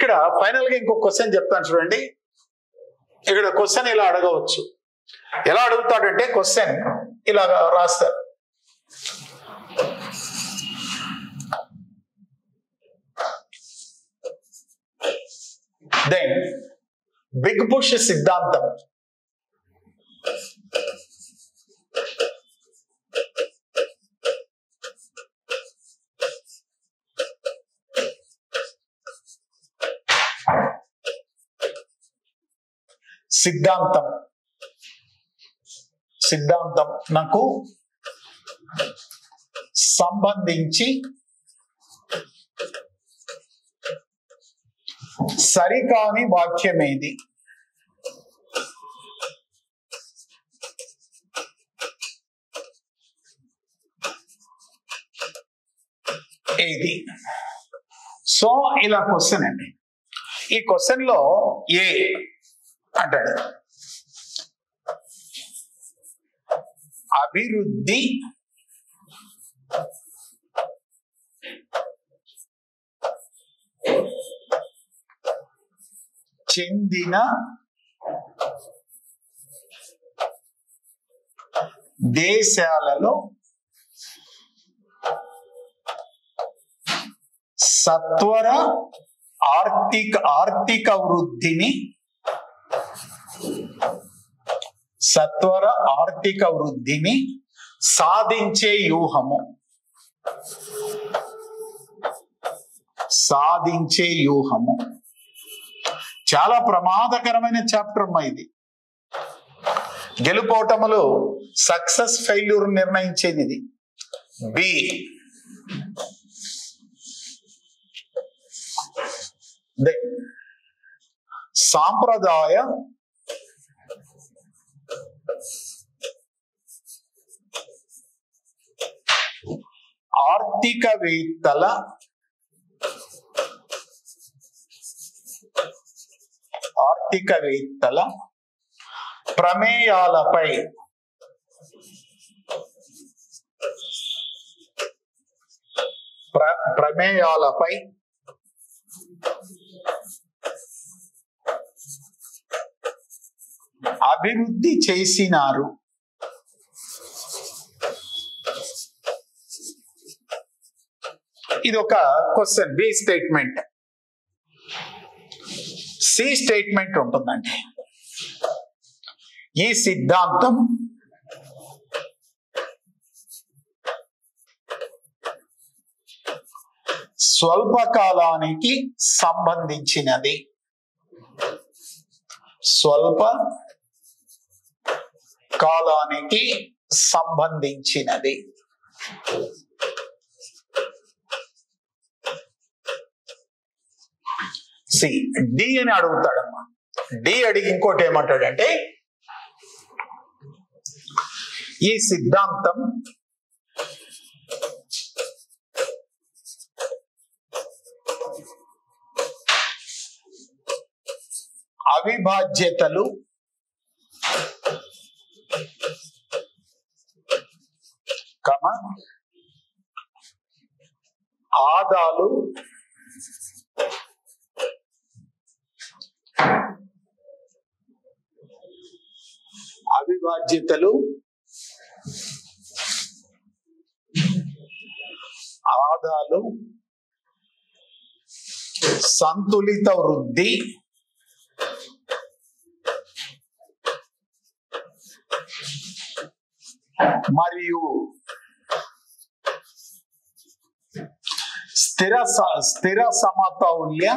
ఇక్కడ ఫైనల్ గా ఇంకో క్వశ్చన్ చెప్తాను చూడండి. ఇక్కడ క్వశ్చన్ ఇలా అడగవచ్చు. ఎలా అడుగుతాడంటే క్వశ్చన్ ఇలా రాస్తారు. దెన్ బిగ్ పుష్ సిద్ధాంతం సిద్ధాంతం నాకు సంబంధించి సరికాని వాక్యం ఏది? ఏది? సో ఇలా క్వశ్చన్ అండి. ఈ క్వశ్చన్ లో ఏ అంటాడు, అభివృద్ధి చెందిన దేశాలలో సత్వర ఆర్థిక వృద్ధిని సాధించే వ్యూహము. చాలా ప్రమాదకరమైన చాప్టర్ అమ్మా ఇది. గెలుపోటములు సక్సెస్ ఫెయిల్యూర్ నిర్ణయించేది ఇది. బి సాంప్రదాయ ఆర్థికవేత్తల ప్రమేయాలపై అభివృద్ధి చేసినారు. ఇది ఒక question. B statement. C statement ఉంటుందండి. ఈ సిద్ధాంతం స్వల్పకాలానికి సంబంధించినది. సి. డి అని అడుగుతాడమ్మా. డి అడిగి ఇంకోటి ఏమంటాడంటే, ఈ సిద్ధాంతం అవిభాజ్యతలు ఆదాలు సంతులిత వృద్ధి మరియు స్థిర సమతౌల్య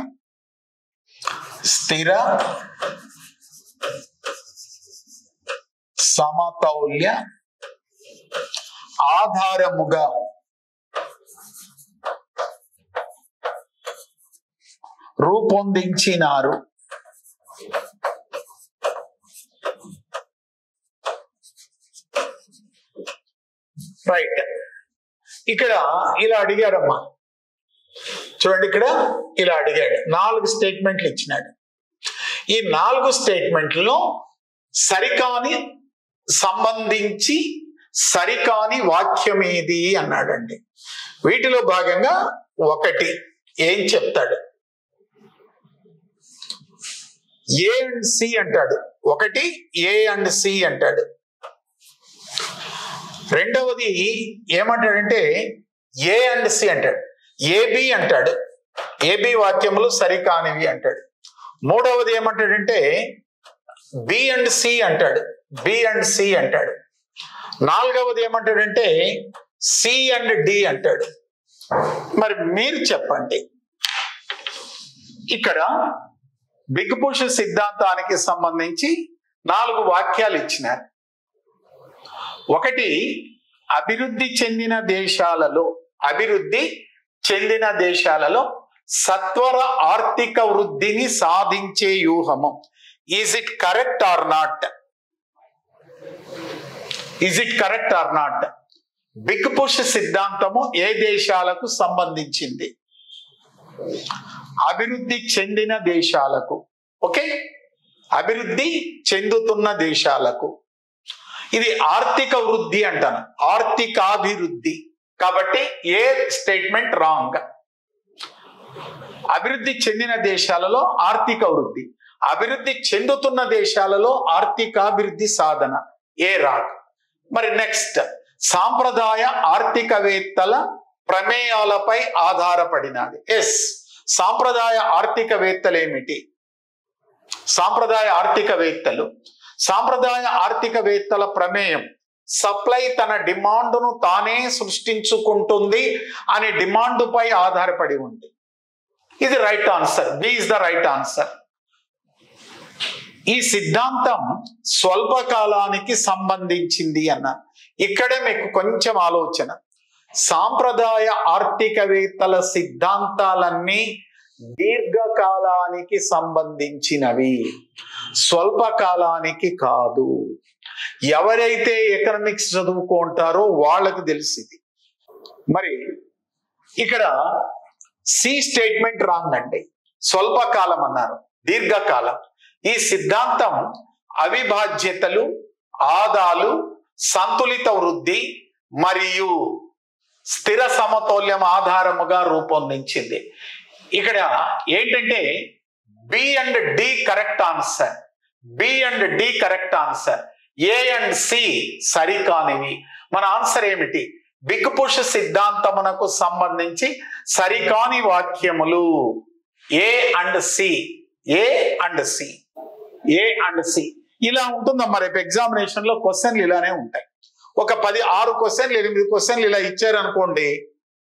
ఆధారముగా రూపొందించినారు. రైట్. ఇక్కడ ఇలా అడిగాడమ్మా చూడండి. ఇక్కడ ఇలా అడిగాడు. 4 స్టేట్మెంట్లు ఇచ్చినాడు. ఈ 4 స్టేట్మెంట్లలో సంబంధించి సరికాని వాక్యం ఏది అన్నాడండి. వీటిలో భాగంగా ఒకటి ఏం చెప్తాడు? ఏ అండ్ సి అంటాడు, ఒకటి ఏ అండ్ సి అంటాడు. రెండవది ఏమంటాడంటే ఏ అండ్ సి అంటాడు, ఏబి అంటాడు, ఏబి వాక్యములు సరికానివి అంటాడు. మూడవది ఏమంటాడంటే బి అండ్ సి అంటాడు, బి అండ్ సి అంటాడు. నాలుగవది ఏమంటాడంటే సి అండ్ డి అంటాడు. మరి మీరు చెప్పండి, ఇక్కడ బిగ్ పుష్ సిద్ధాంతానికి సంబంధించి 4 వాక్యాలు ఇచ్చినారు. ఒకటి, అభివృద్ధి చెందిన దేశాలలో సత్వర ఆర్థిక వృద్ధిని సాధించే వ్యూహము. Is it correct or not? Is it correct or not? Big push సిద్ధాంతము ఏ దేశాలకు సంబంధించింది? అభివృద్ధి చెందిన దేశాలకు. ఓకే, అభివృద్ధి చెందుతున్న దేశాలకు. ఇది ఆర్థిక వృద్ధి అంటాను, ఆర్థికాభివృద్ధి. కాబట్టి ఏ స్టేట్మెంట్ రాంగ్. అభివృద్ధి చెందిన దేశాలలో ఆర్థిక వృద్ధి, అభివృద్ధి చెందుతున్న దేశాలలో ఆర్థికాభివృద్ధి సాధన, ఏ రాంగ్. మరి నెక్స్ట్, సాంప్రదాయ ఆర్థికవేత్తల ప్రమేయాలపై ఆధారపడినది. ఎస్, సాంప్రదాయ ఆర్థికవేత్తలు ఏమిటి? సాంప్రదాయ ఆర్థికవేత్తల ప్రమేయం, సప్లై తన డిమాండ్ను తానే సృష్టించుకుంటుంది అనే డిమాండ్ పై ఆధారపడి ఉంది. ఇది right answer, B is the right answer. ఈ సిద్ధాంతం స్వల్పకాలానికి సంబంధించింది అన్న. ఇక్కడే మీకు కొంచెం ఆలోచన. సాంప్రదాయ ఆర్థికవేత్తల సిద్ధాంతాలన్నీ దీర్ఘకాలానికి సంబంధించినవి, స్వల్పకాలానికి కాదు. ఎవరైతే ఎకనామిక్స్ చదువుకుంటారో వాళ్ళకు తెలిసింది. మరి ఇక్కడ సి స్టేట్మెంట్ రాంగ్ అండి. స్వల్పకాలం అన్నారు, దీర్ఘకాలం. ఈ సిద్ధాంతం అవిభాజ్యతలు, ఆదాలు, సంతులిత వృద్ధి మరియు స్థిర సమతౌల్యం ఆధారముగా రూపొందించింది. ఇక్కడ ఏంటంటే B and D correct answer, B and D correct answer, A and C సరికానివి. మన ఆన్సర్ ఏమిటి? బిగ్ పుష్ సిద్ధాంతమునకు సంబంధించి సరికాని వాక్యములు A and C, A and C, A and C. ఇలా ఉంటుందమ్మా. రేపు ఎగ్జామినేషన్ లో క్వశ్చన్లు ఇలానే ఉంటాయి. ఒక 6 క్వశ్చన్లు 8 క్వశ్చన్లు ఇలా ఇచ్చారనుకోండి,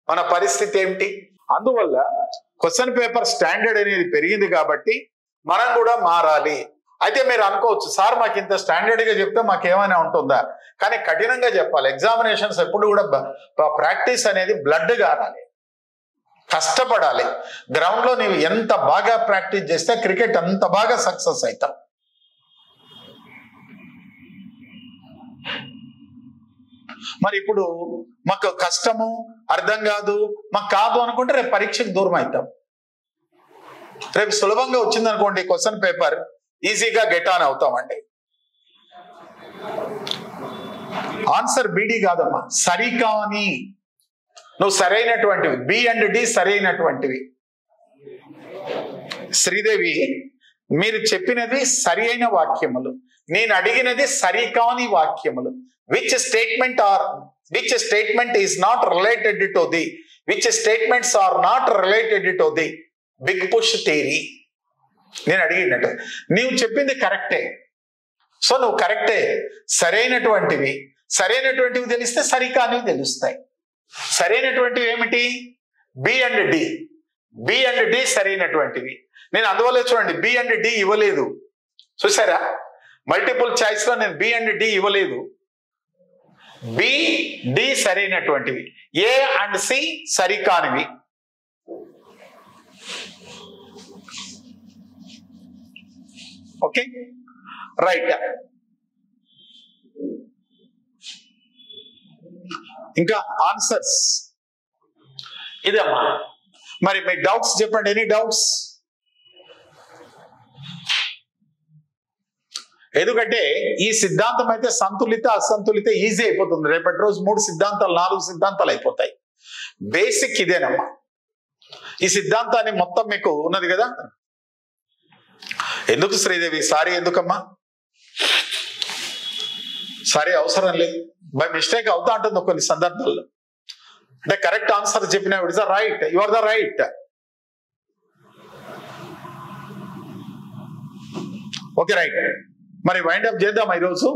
మన పరిస్థితి ఏమిటి? అందువల్ల క్వశ్చన్ పేపర్ స్టాండర్డ్ అనేది పెరిగింది కాబట్టి మనం కూడా మారాలి. అయితే మీరు అనుకోవచ్చు, సార్ మాకు ఇంత స్టాండర్డ్ గా చెప్తే మాకేమైనా ఉంటుందా? కానీ కఠినంగా చెప్పాలి. ఎగ్జామినేషన్స్ ఎప్పుడు కూడా ప్రాక్టీస్ అనేది బ్లడ్ కారాలి, కష్టపడాలి. గ్రౌండ్ లో నీవు ఎంత బాగా ప్రాక్టీస్ చేస్తే క్రికెట్ అంత బాగా సక్సెస్ అవుతాం. మరి ఇప్పుడు మాకు కష్టము, అర్థం కాదు, మాకు కాదు అనుకుంటే రేపు పరీక్షకు దూరం అవుతాం. రేపు సులభంగా వచ్చిందనుకోండి క్వశ్చన్ పేపర్, ఈజీగా గెట్ ఆన్ అవుతామండి. ఆన్సర్ బిడి కాదమ్మా, సరికాని. నువ్వు సరైనటువంటివి, బి అండ్ డి సరైనటువంటివి. శ్రీదేవి, మీరు చెప్పినది సరి అయిన వాక్యములు, నేను అడిగినది సరికాని వాక్యములు. Which statement is not related to the, which statements are not related to the big push theory? నేను అడిగినట్టు నీవు చెప్పింది కరెక్టే, సో నువ్వు కరెక్టే. సరైనటువంటివి తెలిస్తే సరికానివి తెలుస్తాయి. సరైనటువంటివి ఏమిటి? B and D, B and D సరైనటువంటివి. నేను అందువల్ల చూడండి బి అండ్ డి ఇవ్వలేదు, చూసారా? మల్టిపుల్ చాయిస్ లో నేను బి అండ్ డి ఇవ్వలేదు. బి డి సరైనటువంటివి, ఏ అండ్ సి సరికానివి. Okay, right. ఇంకా ఆన్సర్స్ ఇదమ్మా. మరి మీ డౌట్స్ చెప్పండి, ఎనీ డౌట్స్? ఎందుకంటే ఈ సిద్ధాంతం అయితే సంతులిత అసంతులిత ఈజీ అయిపోతుంది. రేపటి రోజు 3 సిద్ధాంతాలు 4 సిద్ధాంతాలు అయిపోతాయి. బేసిక్ ఇదేనమ్మా. ఈ సిద్ధాంతాన్ని మొత్తం మీకు ఉన్నది కదా. ఎందుకు శ్రీదేవి సారీ ఎందుకమ్మా? సారీ అవసరం లేదు. బై మిస్టేక్ అవుతా ఉంటుంది కొన్ని సందర్భాల్లో. అంటే కరెక్ట్ ఆన్సర్ చెప్పిన it's the right, you are the right. Okay right. మరి వైండ్ అప్ చేద్దామా ఈరోజు?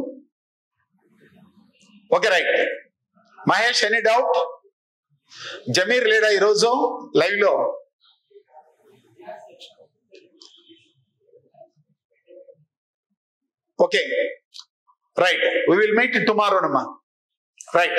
Okay right. Mahesh any doubt? Zameer లేడా ఈరోజు లైవ్ లో? Okay right, we will meet tomorrow, Nama. Right.